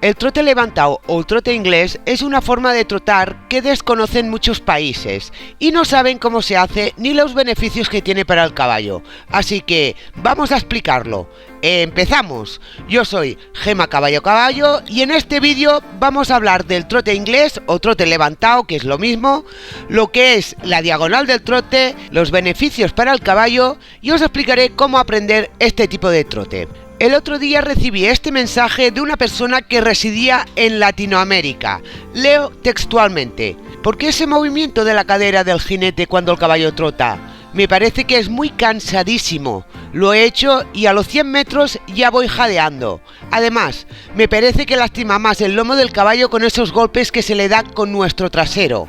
El trote levantado o trote inglés es una forma de trotar que desconocen muchos países y no saben cómo se hace ni los beneficios que tiene para el caballo. Así que vamos a explicarlo. ¡Empezamos! Yo soy Gema Caballo y en este vídeo vamos a hablar del trote inglés o trote levantado, que es lo mismo, lo que es la diagonal del trote, los beneficios para el caballo y os explicaré cómo aprender este tipo de trote. El otro día recibí este mensaje de una persona que residía en Latinoamérica. Leo textualmente: ¿por qué ese movimiento de la cadera del jinete cuando el caballo trota? Me parece que es muy cansadísimo. Lo he hecho y a los 100 metros ya voy jadeando. Además, me parece que lastima más el lomo del caballo con esos golpes que se le dan con nuestro trasero.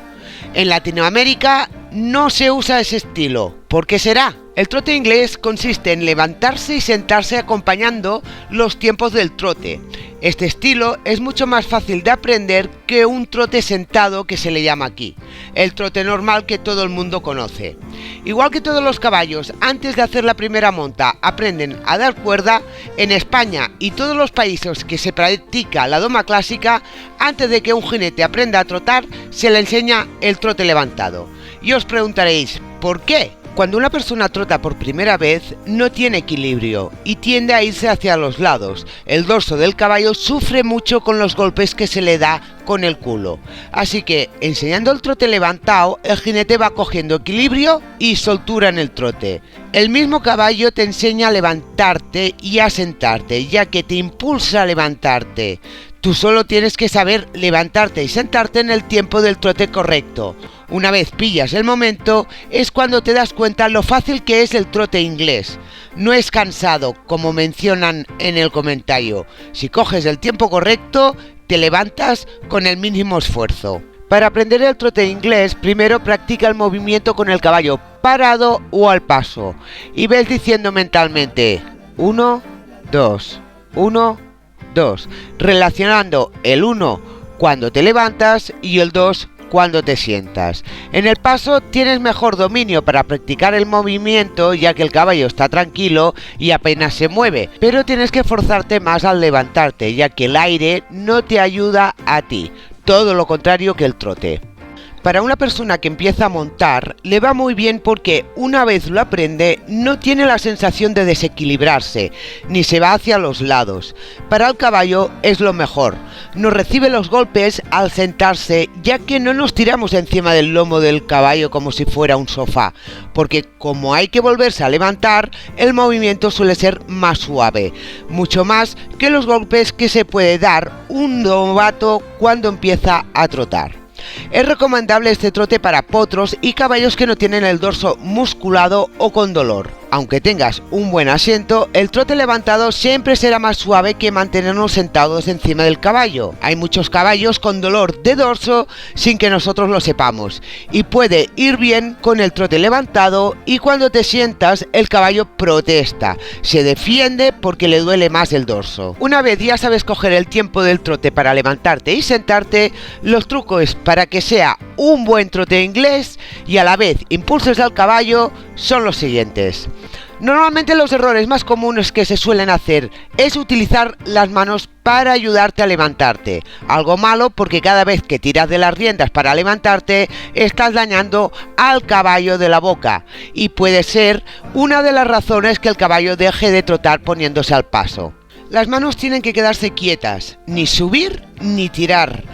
En Latinoamérica no se usa ese estilo. ¿Por qué será? El trote inglés consiste en levantarse y sentarse acompañando los tiempos del trote. Este estilo es mucho más fácil de aprender que un trote sentado, que se le llama aquí, el trote normal que todo el mundo conoce. Igual que todos los caballos antes de hacer la primera monta aprenden a dar cuerda, en España y todos los países que se practica la doma clásica, antes de que un jinete aprenda a trotar se le enseña el trote levantado. Y os preguntaréis, ¿por qué? Cuando una persona trota por primera vez no tiene equilibrio y tiende a irse hacia los lados. El dorso del caballo sufre mucho con los golpes que se le da con el culo. Así que enseñando el trote levantado, el jinete va cogiendo equilibrio y soltura en el trote. El mismo caballo te enseña a levantarte y a sentarte, ya que te impulsa a levantarte. Tú solo tienes que saber levantarte y sentarte en el tiempo del trote correcto. Una vez pillas el momento, es cuando te das cuenta lo fácil que es el trote inglés. No es cansado, como mencionan en el comentario. Si coges el tiempo correcto, te levantas con el mínimo esfuerzo. Para aprender el trote inglés, primero practica el movimiento con el caballo parado o al paso. Y ves diciendo mentalmente 1, 2, 1, 2, relacionando el 1 cuando te levantas y el 2 cuando te sientas. En el paso tienes mejor dominio para practicar el movimiento, ya que el caballo está tranquilo y apenas se mueve, pero tienes que forzarte más al levantarte, ya que el aire no te ayuda a ti, todo lo contrario que el trote. Para una persona que empieza a montar, le va muy bien porque una vez lo aprende, no tiene la sensación de desequilibrarse, ni se va hacia los lados. Para el caballo es lo mejor. No recibe los golpes al sentarse, ya que no nos tiramos encima del lomo del caballo como si fuera un sofá, porque como hay que volverse a levantar, el movimiento suele ser más suave, mucho más que los golpes que se puede dar un novato cuando empieza a trotar. Es recomendable este trote para potros y caballos que no tienen el dorso musculado o con dolor. Aunque tengas un buen asiento, el trote levantado siempre será más suave que mantenernos sentados encima del caballo. Hay muchos caballos con dolor de dorso sin que nosotros lo sepamos, y puede ir bien con el trote levantado, y cuando te sientas el caballo protesta, se defiende porque le duele más el dorso. Una vez ya sabes coger el tiempo del trote para levantarte y sentarte, los trucos para que sea un buen trote inglés y a la vez impulses al caballo son los siguientes. Normalmente los errores más comunes que se suelen hacer es utilizar las manos para ayudarte a levantarte. Algo malo porque cada vez que tiras de las riendas para levantarte estás dañando al caballo de la boca y puede ser una de las razones que el caballo deje de trotar poniéndose al paso. Las manos tienen que quedarse quietas, ni subir ni tirar.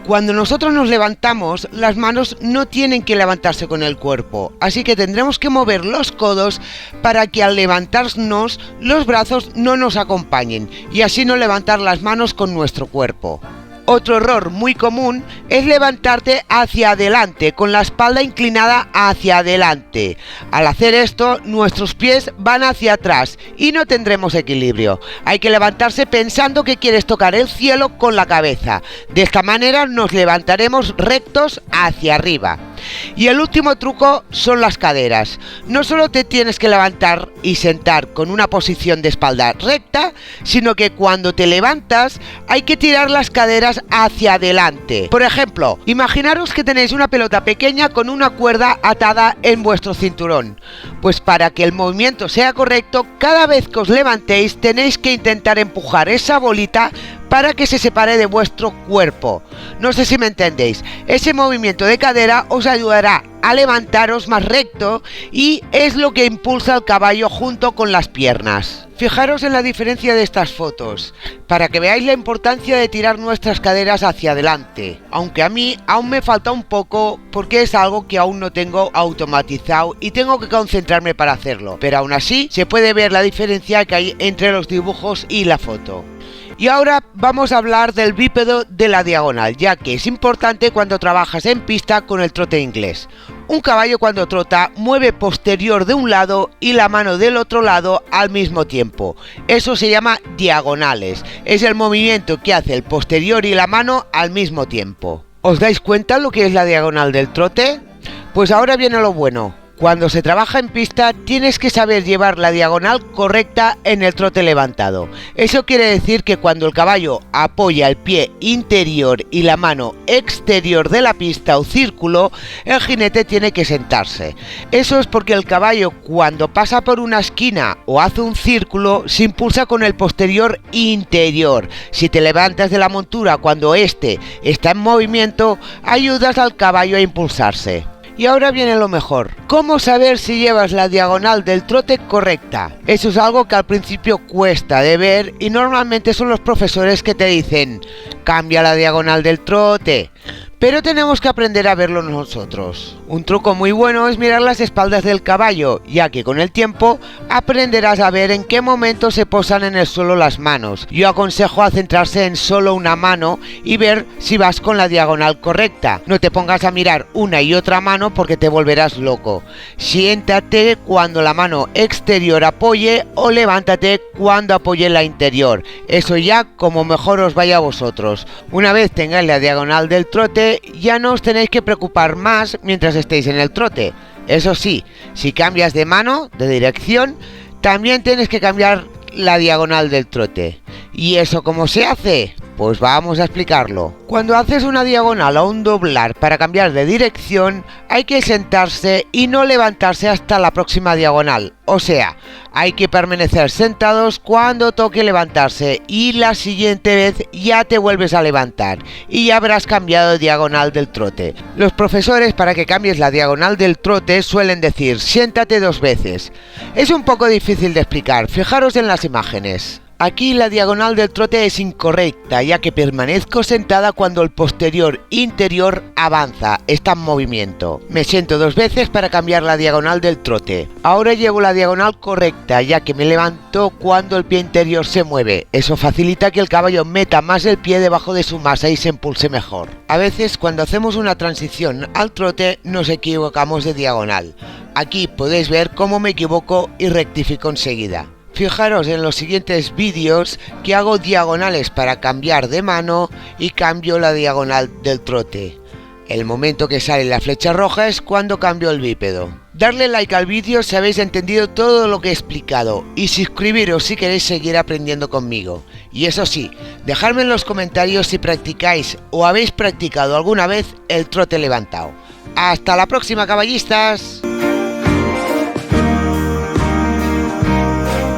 Cuando nosotros nos levantamos, las manos no tienen que levantarse con el cuerpo, así que tendremos que mover los codos para que al levantarnos los brazos no nos acompañen y así no levantar las manos con nuestro cuerpo. Otro error muy común es levantarte hacia adelante, con la espalda inclinada hacia adelante. Al hacer esto, nuestros pies van hacia atrás y no tendremos equilibrio. Hay que levantarse pensando que quieres tocar el cielo con la cabeza. De esta manera nos levantaremos rectos hacia arriba. Y el último truco son las caderas. No solo te tienes que levantar y sentar con una posición de espalda recta, sino que cuando te levantas hay que tirar las caderas hacia adelante. Por ejemplo, imaginaros que tenéis una pelota pequeña con una cuerda atada en vuestro cinturón. Pues para que el movimiento sea correcto, cada vez que os levantéis tenéis que intentar empujar esa bolita para que se separe de vuestro cuerpo. No sé si me entendéis. Ese movimiento de cadera os ayudará a levantaros más recto y es lo que impulsa al caballo junto con las piernas. Fijaros en la diferencia de estas fotos, para que veáis la importancia de tirar nuestras caderas hacia adelante, aunque a mí aún me falta un poco porque es algo que aún no tengo automatizado y tengo que concentrarme para hacerlo, pero aún así se puede ver la diferencia que hay entre los dibujos y la foto. Y ahora vamos a hablar del bípedo de la diagonal, ya que es importante cuando trabajas en pista con el trote inglés. Un caballo cuando trota mueve posterior de un lado y la mano del otro lado al mismo tiempo. Eso se llama diagonales. Es el movimiento que hace el posterior y la mano al mismo tiempo. ¿Os dais cuenta lo que es la diagonal del trote? Pues ahora viene lo bueno. Cuando se trabaja en pista tienes que saber llevar la diagonal correcta en el trote levantado. Eso quiere decir que cuando el caballo apoya el pie interior y la mano exterior de la pista o círculo, el jinete tiene que sentarse. Eso es porque el caballo cuando pasa por una esquina o hace un círculo se impulsa con el posterior interior. Si te levantas de la montura cuando éste está en movimiento, ayudas al caballo a impulsarse. Y ahora viene lo mejor. ¿Cómo saber si llevas la diagonal del trote correcta? Eso es algo que al principio cuesta de ver y normalmente son los profesores que te dicen cambia la diagonal del trote. Pero tenemos que aprender a verlo nosotros. Un truco muy bueno es mirar las espaldas del caballo, ya que con el tiempo aprenderás a ver en qué momento se posan en el suelo las manos. Yo aconsejo a centrarse en solo una mano y ver si vas con la diagonal correcta. No te pongas a mirar una y otra mano porque te volverás loco. Siéntate cuando la mano exterior apoye o levántate cuando apoye la interior. Eso ya como mejor os vaya a vosotros. Una vez tengáis la diagonal del trote, ya no os tenéis que preocupar más mientras estéis en el trote. Eso sí, si cambias de mano, de dirección, también tienes que cambiar la diagonal del trote. ¿Y eso cómo se hace? Pues vamos a explicarlo. Cuando haces una diagonal o un doblar para cambiar de dirección, hay que sentarse y no levantarse hasta la próxima diagonal. O sea, hay que permanecer sentados cuando toque levantarse y la siguiente vez ya te vuelves a levantar y ya habrás cambiado de diagonal del trote. Los profesores para que cambies la diagonal del trote suelen decir siéntate 2 veces. Es un poco difícil de explicar, fijaros en las imágenes. Aquí la diagonal del trote es incorrecta, ya que permanezco sentada cuando el posterior interior avanza, está en movimiento. Me siento 2 veces para cambiar la diagonal del trote. Ahora llevo la diagonal correcta, ya que me levanto cuando el pie interior se mueve. Eso facilita que el caballo meta más el pie debajo de su masa y se impulse mejor. A veces cuando hacemos una transición al trote nos equivocamos de diagonal. Aquí podéis ver cómo me equivoco y rectifico enseguida. Fijaros en los siguientes vídeos que hago diagonales para cambiar de mano y cambio la diagonal del trote. El momento que sale la flecha roja es cuando cambio el bípedo. Darle like al vídeo si habéis entendido todo lo que he explicado y suscribiros si queréis seguir aprendiendo conmigo. Y eso sí, dejadme en los comentarios si practicáis o habéis practicado alguna vez el trote levantado. ¡Hasta la próxima, caballistas!